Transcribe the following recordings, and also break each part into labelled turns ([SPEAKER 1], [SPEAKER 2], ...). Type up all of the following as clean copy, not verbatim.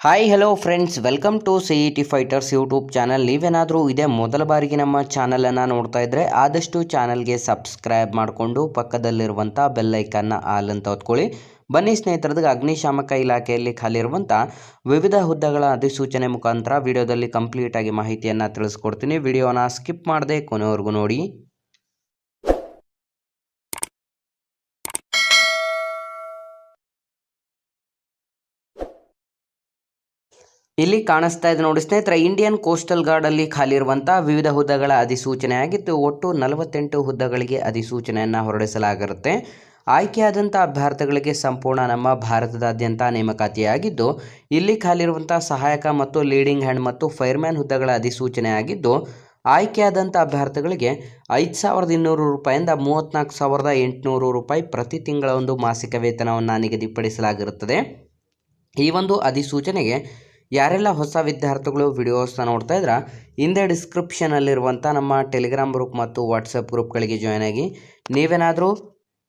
[SPEAKER 1] Hi hello friends, welcome to CET fighters YouTube channel. ನೀವೇನಾದರೂ ಇದೇ ಮೊದಲ ಬಾರಿಗೆ ನಮ್ಮ ಚಾನಲನ್ನು ನೋಡ್ತಾ ಇದ್ದರೆ ಆದಷ್ಟು ಚಾನಲ್ಗೆ ಸಬ್ಸ್ಕ್ರೈಬ್ ಮಾಡಿಕೊಂಡು ಪಕ್ಕದಲ್ಲಿರುವಂಥ ಬೆಲ್ಲೈಕನ್ನ ಆಲ್ ಅಂತ ಹೊತ್ಕೊಳ್ಳಿ. ಬನ್ನಿ ಸ್ನೇಹಿತರದ್ದು ಅಗ್ನಿಶಾಮಕ ಇಲಾಖೆಯಲ್ಲಿ ಖಾಲಿ ಇರುವಂಥ ವಿವಿಧ ಹುದ್ದೆಗಳ ಅಧಿಸೂಚನೆ ಮುಖಾಂತರ ವಿಡಿಯೋದಲ್ಲಿ ಕಂಪ್ಲೀಟಾಗಿ ಮಾಹಿತಿಯನ್ನು ತಿಳಿಸ್ಕೊಡ್ತೀನಿ. ವಿಡಿಯೋನ ಸ್ಕಿಪ್ ಮಾಡದೆ ಕೊನೆವರೆಗೂ ನೋಡಿ. ಇಲ್ಲಿ ಕಾಣಿಸ್ತಾ ಇದೆ ನೋಡಿ ಸ್ನೇಹಿತರೆ, ಇಂಡಿಯನ್ ಕೋಸ್ಟಲ್ ಗಾರ್ಡಲ್ಲಿ ಖಾಲಿ ಇರುವಂಥ ವಿವಿಧ ಹುದ್ದೆಗಳ ಅಧಿಸೂಚನೆ ಆಗಿದ್ದು ಒಟ್ಟು 48 ಹುದ್ದೆಗಳಿಗೆ ಅಧಿಸೂಚನೆಯನ್ನು ಹೊರಡಿಸಲಾಗಿರುತ್ತೆ. ಆಯ್ಕೆಯಾದಂಥ ಅಭ್ಯರ್ಥಿಗಳಿಗೆ ಸಂಪೂರ್ಣ ನಮ್ಮ ಭಾರತದಾದ್ಯಂತ ನೇಮಕಾತಿಯಾಗಿದ್ದು, ಇಲ್ಲಿ ಖಾಲಿ ಇರುವಂಥ ಸಹಾಯಕ ಮತ್ತು ಲೀಡಿಂಗ್ ಹ್ಯಾಂಡ್ ಮತ್ತು ಫೈರ್ಮ್ಯಾನ್ ಹುದ್ದೆಗಳ ಅಧಿಸೂಚನೆ ಆಗಿದ್ದು, ಆಯ್ಕೆಯಾದಂಥ ಅಭ್ಯರ್ಥಿಗಳಿಗೆ 5,200 ರೂಪಾಯಿಂದ 34,800 ರೂಪಾಯಿ ಪ್ರತಿ ತಿಂಗಳ ಒಂದು ಮಾಸಿಕ ವೇತನವನ್ನು ನಿಗದಿಪಡಿಸಲಾಗಿರುತ್ತದೆ. ಈ ಒಂದು ಅಧಿಸೂಚನೆಗೆ ಯಾರೆಲ್ಲ ಹೊಸ ವಿದ್ಯಾರ್ಥಿಗಳು ವಿಡಿಯೋಸ್ನ ನೋಡ್ತಾ ಇದ್ರೆ ಹಿಂದೆ ಡಿಸ್ಕ್ರಿಪ್ಷನಲ್ಲಿರುವಂಥ ನಮ್ಮ ಟೆಲಿಗ್ರಾಮ್ ಗ್ರೂಪ್ ಮತ್ತು ವಾಟ್ಸಪ್ ಗ್ರೂಪ್ಗಳಿಗೆ ಜಾಯ್ನ್ ಆಗಿ. ನೀವೇನಾದರೂ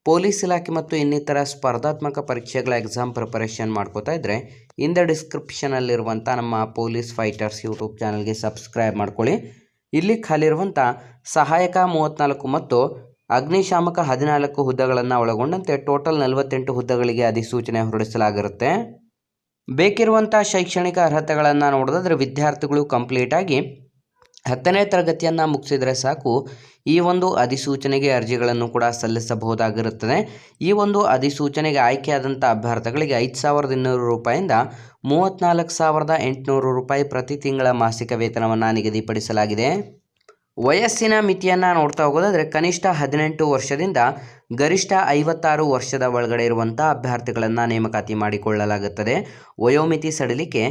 [SPEAKER 1] ಪೊಲೀಸ್ ಇಲಾಖೆ ಮತ್ತು ಇನ್ನಿತರ ಸ್ಪರ್ಧಾತ್ಮಕ ಪರೀಕ್ಷೆಗಳ ಎಕ್ಸಾಮ್ ಪ್ರಿಪರೇಷನ್ ಮಾಡ್ಕೋತಾ ಇದ್ದರೆ ಹಿಂದೆ ಡಿಸ್ಕ್ರಿಪ್ಷನಲ್ಲಿರುವಂಥ ನಮ್ಮ ಪೊಲೀಸ್ ಫೈಟರ್ಸ್ ಯೂಟ್ಯೂಬ್ ಚಾನಲ್ಗೆ ಸಬ್ಸ್ಕ್ರೈಬ್ ಮಾಡ್ಕೊಳ್ಳಿ. ಇಲ್ಲಿ ಖಾಲಿರುವಂಥ ಸಹಾಯಕ 34 ಮತ್ತು ಅಗ್ನಿಶಾಮಕ 14 ಹುದ್ದೆಗಳನ್ನು ಒಳಗೊಂಡಂತೆ ಟೋಟಲ್ 48 ಹುದ್ದೆಗಳಿಗೆ ಅಧಿಸೂಚನೆ ಹೊರಡಿಸಲಾಗಿರುತ್ತೆ. ಬೇಕಿರುವಂಥ ಶೈಕ್ಷಣಿಕ ಅರ್ಹತೆಗಳನ್ನು ನೋಡೋದಾದರೆ ವಿದ್ಯಾರ್ಥಿಗಳು ಕಂಪ್ಲೀಟಾಗಿ 10ನೇ ತರಗತಿಯನ್ನು ಮುಗಿಸಿದರೆ ಸಾಕು ಈ ಒಂದು ಅಧಿಸೂಚನೆಗೆ ಅರ್ಜಿಗಳನ್ನು ಕೂಡ ಸಲ್ಲಿಸಬಹುದಾಗಿರುತ್ತದೆ. ಈ ಒಂದು ಅಧಿಸೂಚನೆಗೆ ಆಯ್ಕೆಯಾದಂಥ ಅಭ್ಯರ್ಥಿಗಳಿಗೆ 5,200 ರೂಪಾಯಿಂದ 34,800 ರೂಪಾಯಿ ಪ್ರತಿ ತಿಂಗಳ ಮಾಸಿಕ ವೇತನವನ್ನು ನಿಗದಿಪಡಿಸಲಾಗಿದೆ. ವಯಸ್ಸಿನ ಮಿತಿಯನ್ನು ನೋಡ್ತಾ ಹೋಗೋದಾದರೆ ಕನಿಷ್ಠ 18 ವರ್ಷದಿಂದ ಗರಿಷ್ಠ 56 ವರ್ಷದ ಒಳಗಡೆ ಇರುವಂಥ ಅಭ್ಯರ್ಥಿಗಳನ್ನು ನೇಮಕಾತಿ ಮಾಡಿಕೊಳ್ಳಲಾಗುತ್ತದೆ. ವಯೋಮಿತಿ ಸಡಿಲಿಕೆ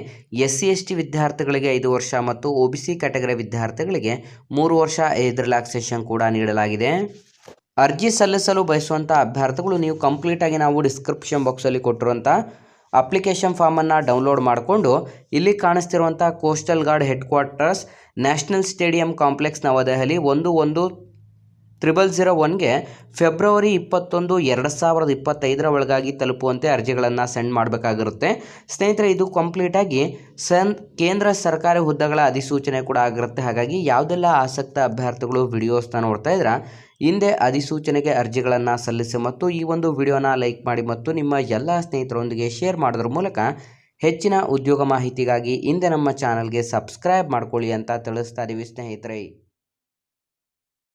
[SPEAKER 1] SC/ST ವಿದ್ಯಾರ್ಥಿಗಳಿಗೆ 5 ವರ್ಷ ಮತ್ತು OBC ಕ್ಯಾಟಗರಿ ವಿದ್ಯಾರ್ಥಿಗಳಿಗೆ 3 ವರ್ಷ ಏಜ್ ರಿಲ್ಯಾಕ್ಸೇಷನ್ ಕೂಡ ನೀಡಲಾಗಿದೆ. ಅರ್ಜಿ ಸಲ್ಲಿಸಲು ಬಯಸುವಂಥ ಅಭ್ಯರ್ಥಿಗಳು ನೀವು ಕಂಪ್ಲೀಟಾಗಿ ನಾವು ಡಿಸ್ಕ್ರಿಪ್ಷನ್ ಬಾಕ್ಸಲ್ಲಿ ಕೊಟ್ಟಿರುವಂಥ ಅಪ್ಲಿಕೇಶನ್ ಫಾರ್ಮನ್ನು ಡೌನ್ಲೋಡ್ ಮಾಡಿಕೊಂಡು ಇಲ್ಲಿ ಕಾಣಿಸ್ತಿರುವಂಥ coastal guard headquarters national stadium complex Navadehali 11-0001ಗೆ ಫೆಬ್ರವರಿ 21, 2025 ಒಳಗಾಗಿ ತಲುಪುವಂತೆ ಅರ್ಜಿಗಳನ್ನು ಸೆಂಡ್ ಮಾಡಬೇಕಾಗಿರುತ್ತೆ. ಸ್ನೇಹಿತರೆ, ಇದು ಕಂಪ್ಲೀಟಾಗಿ ಕೇಂದ್ರ ಸರ್ಕಾರಿ ಹುದ್ದೆಗಳ ಅಧಿಸೂಚನೆ ಕೂಡ ಆಗಿರುತ್ತೆ. ಹಾಗಾಗಿ ಯಾವುದೆಲ್ಲ ಆಸಕ್ತ ಅಭ್ಯರ್ಥಿಗಳು ವಿಡಿಯೋಸ್ನ ನೋಡ್ತಾ ಇದ್ರೆ ಹಿಂದೆ ಅಧಿಸೂಚನೆಗೆ ಅರ್ಜಿಗಳನ್ನು ಸಲ್ಲಿಸಿ ಮತ್ತು ಈ ಒಂದು ವಿಡಿಯೋನ ಲೈಕ್ ಮಾಡಿ ಮತ್ತು ನಿಮ್ಮ ಎಲ್ಲ ಸ್ನೇಹಿತರೊಂದಿಗೆ ಶೇರ್ ಮಾಡೋದ್ರ ಮೂಲಕ ಹೆಚ್ಚಿನ ಉದ್ಯೋಗ ಮಾಹಿತಿಗಾಗಿ ಹಿಂದೆ ನಮ್ಮ ಚಾನಲ್ಗೆ ಸಬ್ಸ್ಕ್ರೈಬ್ ಮಾಡ್ಕೊಳ್ಳಿ ಅಂತ ತಿಳಿಸ್ತಾ ಇದ್ದೀವಿ ಸ್ನೇಹಿತರೆ.